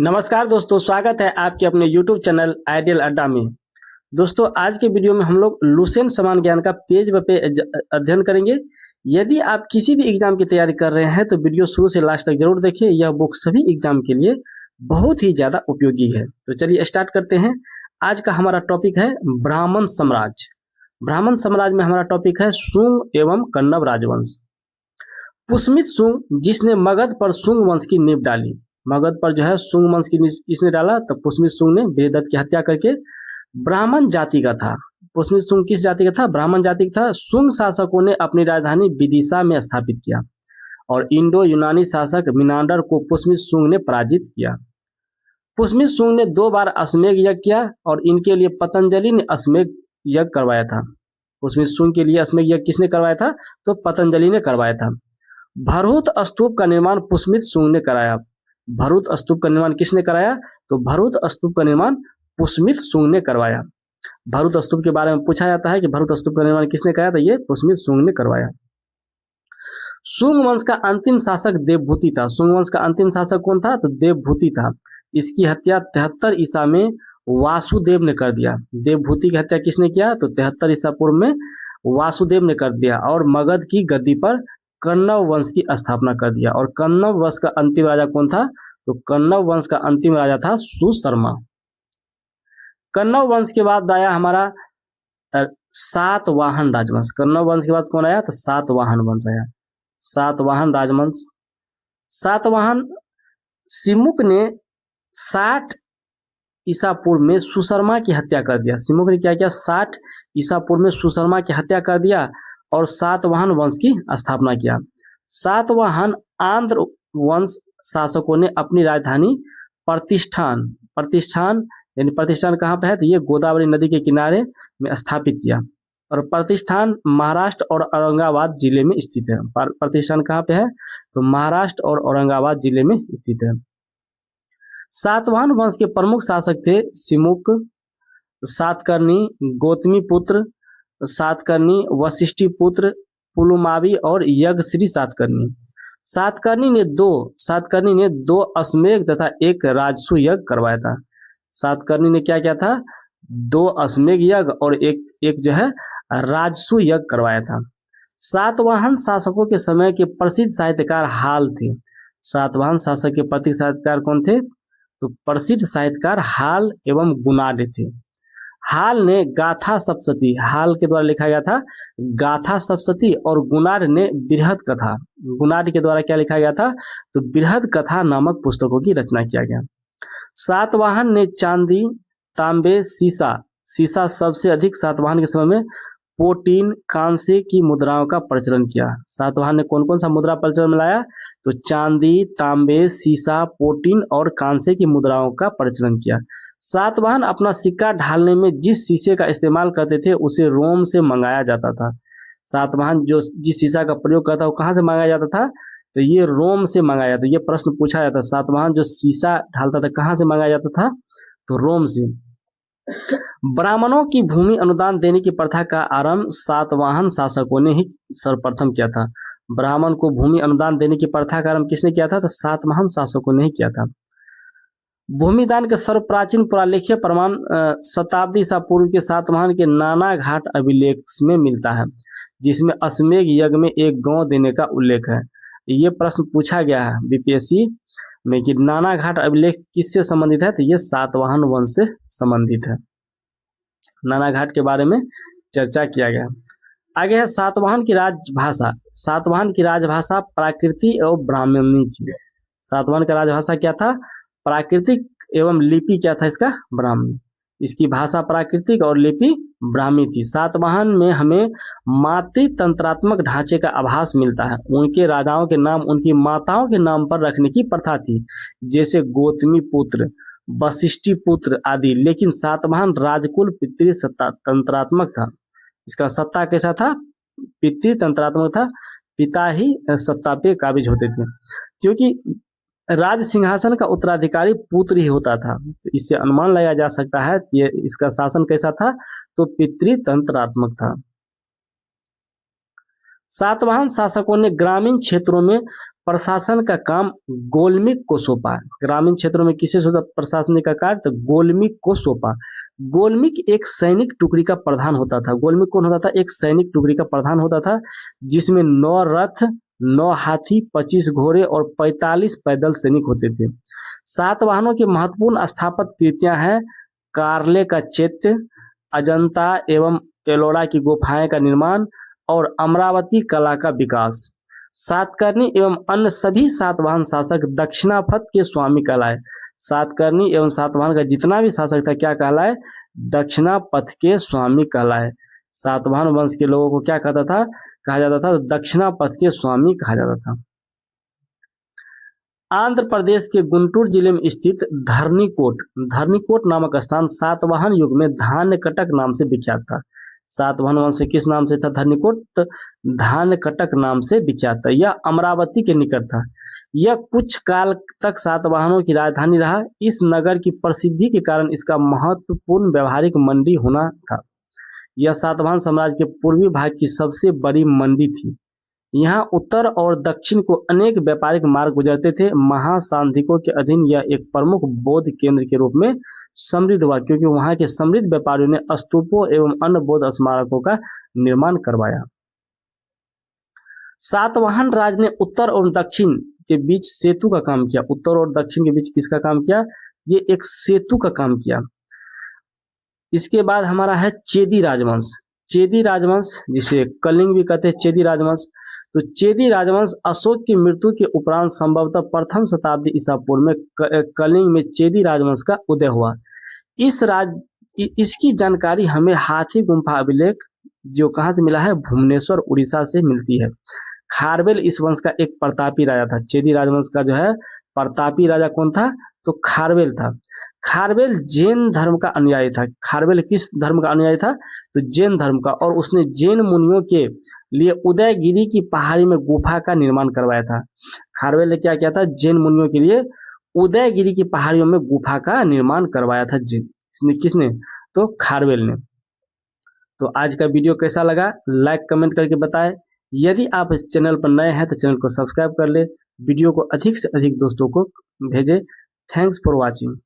नमस्कार दोस्तों, स्वागत है आपके अपने YouTube चैनल आइडियल अड्डा में। दोस्तों, आज के वीडियो में हम लोग लुसेंट समान ज्ञान का पेज ब पे अध्ययन करेंगे। यदि आप किसी भी एग्जाम की तैयारी कर रहे हैं तो वीडियो शुरू से लास्ट तक जरूर देखिए। यह बुक सभी एग्जाम के लिए बहुत ही ज्यादा उपयोगी है। तो चलिए स्टार्ट करते हैं। आज का हमारा टॉपिक है ब्राह्मण साम्राज्य। ब्राह्मण साम्राज्य में हमारा टॉपिक है शुंग एवं कण्व राजवंश। पुष्मित शुंग जिसने मगध पर शुंग वंश की नींव डाली। मगध पर जो है शुंग वंश की किसने डाला? तो पुष्मित शुंग ने बृहदत्त की हत्या करके। ब्राह्मण जाति का था। पुष्मित शुंग किस जाति का था? ब्राह्मण जाति का था। शुंग शासकों ने अपनी राजधानी विदिशा में स्थापित किया और इंडो यूनानी शासक मिनांडर को पुष्मित शुंग ने पराजित किया। पुष्मित शुंग ने 2 बार अश्वमेध यज्ञ किया और इनके लिए पतंजलि ने अश्वमेध यज्ञ करवाया था। पुष्मित शुंग के लिए अश्वमेध यज्ञ किसने करवाया था? तो पतंजलि ने करवाया था। भरूच स्तूप का निर्माण पुष्मित शुंग ने कराया। भरूच स्तूप का निर्माण किसने कराया? तो भरूच स्तूप का निर्माण पुष्मित शुंग ने करवाया। भरूच स्तूप के बारे में पूछा जाता है कि भरूच स्तूप का निर्माण किसने कराया? तो ये पुष्मित शुंग ने करवाया। शुंग वंश का अंतिम शासक देवभूति था। शुंग वंश का अंतिम शासक कौन था? तो देवभूति था। इसकी हत्या 73 ईसा में वासुदेव ने कर दिया। देवभूति की हत्या किसने किया? तो 73 ईसा पूर्व में वासुदेव ने कर दिया और मगध की गद्दी पर कण्व वंश की स्थापना कर दिया। और कण्व वंश का अंतिम राजा कौन था? तो कण्व वंश का अंतिम राजा था सुशर्मा। कण्व वंश के बाद आया हमारा सातवाहन राजवंश। कण्व वंश के बाद कौन आया? तो सातवाहन वंश आया। सातवाहन राजवंश। सातवाहन सिमुक ने 60 ईसा पूर्व में सुशर्मा की हत्या कर दिया। सिमुक ने क्या किया? 60 ईसा पूर्व में सुशर्मा की हत्या कर दिया और सातवाहन वंश की स्थापना किया। सातवाहन आंध्र वंश शासकों ने अपनी राजधानी प्रतिष्ठान यानी प्रतिष्ठान कहाँ पे है? तो ये गोदावरी नदी के किनारे में स्थापित किया। और प्रतिष्ठान महाराष्ट्र और औरंगाबाद जिले में स्थित है। प्रतिष्ठान कहाँ पे है? तो महाराष्ट्र और औरंगाबाद जिले में स्थित है। सातवाहन वंश के प्रमुख शासक थे सिमुक, सातकर्णी, गौतमी पुत्र सातकर्णी, वशिष्ठी पुत्र पुलुमावी और यज्ञश्री सातकर्णी। सातकर्णी ने 2 अश्वमेध तथा 1 राजसू यज्ञ करवाया था। सातकर्णी ने क्या किया था? 2 अश्वमेध यज्ञ और एक जो है राजसू यज्ञ करवाया था। सातवाहन शासकों के समय के प्रसिद्ध साहित्यकार हाल थे। सातवाहन शासक के प्रसिद्ध साहित्यकार कौन थे? तो प्रसिद्ध साहित्यकार हाल एवं गुणाढ़ थे। हाल ने गाथा सप्तशती, हाल के द्वारा लिखा गया था गाथा सप्तशती, और गुणाढ़ ने बृहद कथा, गुणाढ़ के द्वारा क्या लिखा गया था? तो बृहद कथा नामक पुस्तकों की रचना किया गया। सातवाहन ने चांदी, तांबे, सीसा सबसे अधिक सातवाहन के समय में पोटीन, कांसे की मुद्राओं का प्रचलन किया। सातवाहन ने कौन कौन सा मुद्रा प्रचलन में लाया? तो चांदी, तांबे, सीसा, पोटीन और कांसे की मुद्राओं का प्रचलन किया। सातवाहन अपना सिक्का ढालने में जिस शीशे का इस्तेमाल करते थे उसे रोम से मंगाया जाता था। सातवाहन जो जिस शीशा का प्रयोग करता वो कहाँ से मंगाया जाता था? तो ये रोम से मंगाया जाता। ये प्रश्न पूछा जाता। सातवाहन जो शीशा ढालता था कहाँ से मंगाया जाता था? तो रोम से। ब्राह्मणों की भूमि अनुदान देने की प्रथा का आरंभ सातवाहन शासकों ने ही सर्वप्रथम किया था। ब्राह्मण को भूमि अनुदान देने की प्रथा का आरंभ किसने किया था? तो सातवाहन शासकों ने ही किया था। भूमिदान के सर्वप्राचीन पुरालेखीय प्रमाण शताब्दी ईसा पूर्व के सातवाहन के नाना घाट अभिलेख में मिलता है, जिसमें अश्वमेध यज्ञ में एक गांव देने का उल्लेख है। ये प्रश्न पूछा गया है बीपीएससी में कि नाना घाट अभिलेख किससे संबंधित है? तो ये सातवाहन वंश से संबंधित है। नाना घाट के बारे में चर्चा किया गया। आगे है सातवाहन की राजभाषा। सातवाहन की राजभाषा प्राकृतिक एवं ब्राह्मणी थी। सातवाहन का राजभाषा क्या था? प्राकृतिक एवं लिपि क्या था इसका? ब्राह्मी। इसकी भाषा प्राकृतिक और लिपि ब्राह्मी थी। सातवाहन में हमें मातृतंत्रात्मक ढांचे का आभास मिलता है। उनके राजाओं के नाम उनकी माताओं के नाम पर रखने की प्रथा थी, जैसे गौतमी पुत्र, वशिष्ठी पुत्र आदि। लेकिन सातवाहन राजकुल पितृतंत्रात्मक था। इसका सत्ता कैसा था? पितृतंत्रात्मक था। पिता ही सत्ता पे काबिज होते थे, क्योंकि राज सिंहासन का उत्तराधिकारी पुत्र ही होता था। तो इससे अनुमान लगाया जा सकता है ये इसका शासन कैसा था? तो पितृतंत्रात्मक था। सातवाहन शासकों ने ग्रामीण क्षेत्रों में प्रशासन का काम गोलमिक को सौंपा। ग्रामीण क्षेत्रों में किसे सौंपा प्रशासनिक का कार्य? तो गोलमिक को सौंपा। गोलमिक एक सैनिक टुकड़ी का प्रधान होता था। गोलमिक कौन होता था? एक सैनिक टुकड़ी का प्रधान होता था, जिसमें 9 रथ, 9 हाथी, 25 घोड़े और 45 पैदल सैनिक होते थे। सातवाहनों की महत्वपूर्ण स्थापत्य कृतियां हैं कार्ले का चैत्य, अजंता एवं एलोरा की गुफाएं का निर्माण और अमरावती कला का विकास। सातकर्णी एवं अन्य सभी सातवाहन शासक दक्षिणापथ के स्वामी कहलाए। सातकर्णी एवं सातवाहन का जितना भी शासक था क्या कहलाए? दक्षिणापथ के स्वामी कहलाए। सातवाहन वंश के लोगों को क्या कहता था? कहा जाता था दक्षिणापथ के स्वामी कहा जाता था। आंध्र प्रदेश के गुंटूर जिले में स्थित धरनीकोट नामक स्थान सातवाहन युग में धान्यकटक नाम से विख्यात था। सातवाहन वंश किस नाम से था? धरनीकोट धान्यकटक नाम से विख्यात था। यह अमरावती के निकट था। यह कुछ काल तक सातवाहनों की राजधानी रहा। इस नगर की प्रसिद्धि के कारण इसका महत्वपूर्ण व्यावहारिक मंडी होना था। यह सातवाहन साम्राज्य के पूर्वी भाग की सबसे बड़ी मंडी थी। यहाँ उत्तर और दक्षिण को अनेक व्यापारिक मार्ग गुजरते थे। महासांधिकों के अधीन यह एक प्रमुख बौद्ध केंद्र के रूप में समृद्ध हुआ, क्योंकि वहां के समृद्ध व्यापारियों ने स्तूपों एवं अन्य बौद्ध स्मारकों का निर्माण करवाया। सातवाहन राज ने उत्तर और दक्षिण के बीच सेतु का काम किया। उत्तर और दक्षिण के बीच किसका काम किया? ये एक सेतु का काम किया। इसके बाद हमारा है चेदी राजवंश। चेदी राजवंश जिसे कलिंग भी कहते हैं, चेदी राजवंश। तो चेदी राजवंश अशोक की मृत्यु के उपरांत संभवतः प्रथम शताब्दी ईसा पूर्व में कलिंग में चेदी राजवंश का उदय हुआ। इसकी जानकारी हमें हाथी गुम्फा अभिलेख जो कहाँ से मिला है? भुवनेश्वर उड़ीसा से मिलती है। खारवेल इस वंश का एक प्रतापी राजा था। चेदी राजवंश का जो है प्रतापी राजा कौन था? तो खारवेल था। खारवेल जैन धर्म का अनुयायी था। खारवेल किस धर्म का अनुयायी था? तो जैन धर्म का। और उसने जैन मुनियों के लिए उदयगिरी की पहाड़ी में गुफा का निर्माण करवाया था। खारवेल ने क्या किया था? जैन मुनियों के लिए उदयगिरी की पहाड़ियों में गुफा का निर्माण करवाया था। किसने? तो खारवेल ने। तो आज का वीडियो कैसा लगा? लाइक कमेंट करके बताएं। यदि आप इस चैनल पर नए हैं तो चैनल को सब्सक्राइब कर ले। वीडियो को अधिक से अधिक दोस्तों को भेजें। Thanks for watching.